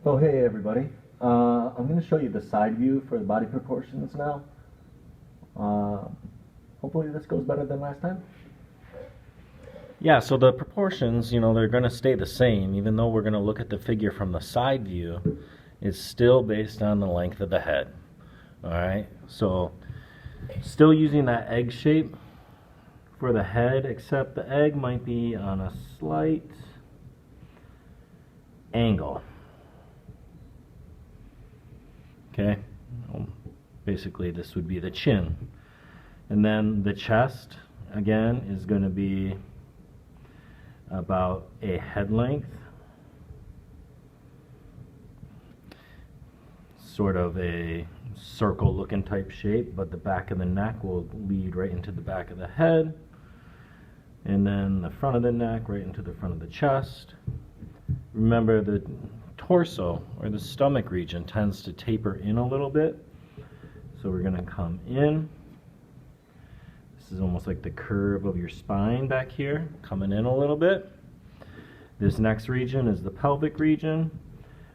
Oh, hey everybody. I'm going to show you the side view for the body proportions now. Hopefully this goes better than last time. Yeah, so the proportions, they're going to stay the same. Even though we're going to look at the figure from the side view, it's still based on the length of the head. Alright, so still using that egg shape for the head, except the egg might be on a slight angle. Okay, basically this would be the chin. And then the chest, again, is going to be about a head length. Sort of a circle looking type shape, but the back of the neck will lead right into the back of the head. And then the front of the neck right into the front of the chest. Remember, the torso or the stomach region tends to taper in a little bit. So we're going to come in. This is almost like the curve of your spine back here, coming in a little bit. This next region is the pelvic region.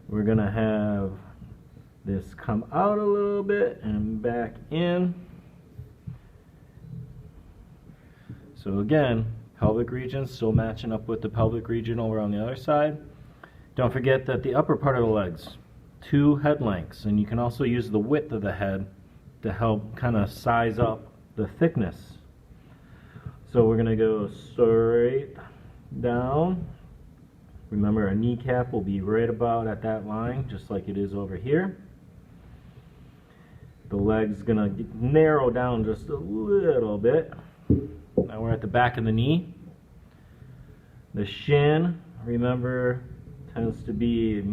We're going to have this come out a little bit and back in. So again, pelvic region still matching up with the pelvic region over on the other side. Don't forget that the upper part of the legs, 2 head lengths, and you can also use the width of the head to help kind of size up the thickness. So we're going to go straight down. Remember, our kneecap will be right about at that line, just like it is over here. The leg's going to narrow down just a little bit. Now we're at the back of the knee. The shin, remember, tends to be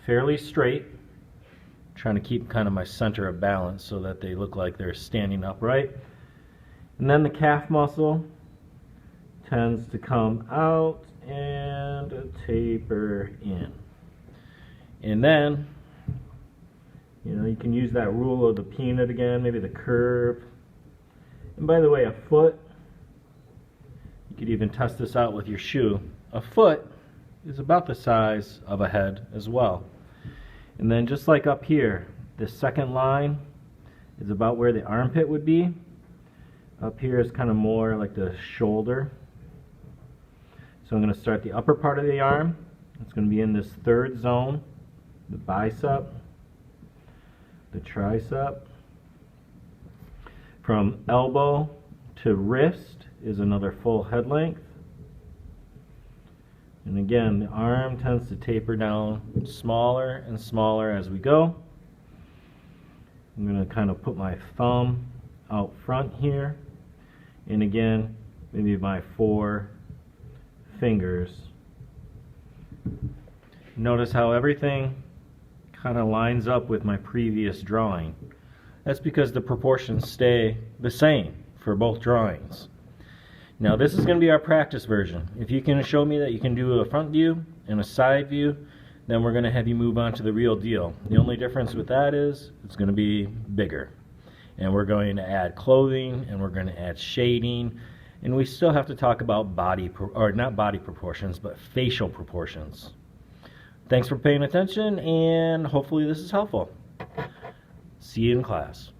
fairly straight. I'm trying to keep kind of my center of balance so that they look like they're standing upright. And then the calf muscle tends to come out and taper in. And then, you can use that rule of the peanut again, maybe the curve. And by the way, a foot, you could even test this out with your shoe. A foot is about the size of a head as well. And then just like up here, this second line is about where the armpit would be. Up here is kind of more like the shoulder. So I'm going to start the upper part of the arm. It's going to be in this third zone, the bicep, the tricep. From elbow to wrist is another full head length. And again, the arm tends to taper down smaller and smaller as we go. I'm going to kind of put my thumb out front here. And again, maybe my 4 fingers. Notice how everything kind of lines up with my previous drawing. That's because the proportions stay the same for both drawings. Now this is going to be our practice version. If you can show me that you can do a front view and a side view, then we're going to have you move on to the real deal. The only difference with that is it's going to be bigger. And we're going to add clothing, and we're going to add shading, and we still have to talk about not body proportions, but facial proportions. Thanks for paying attention, and hopefully this is helpful. See you in class.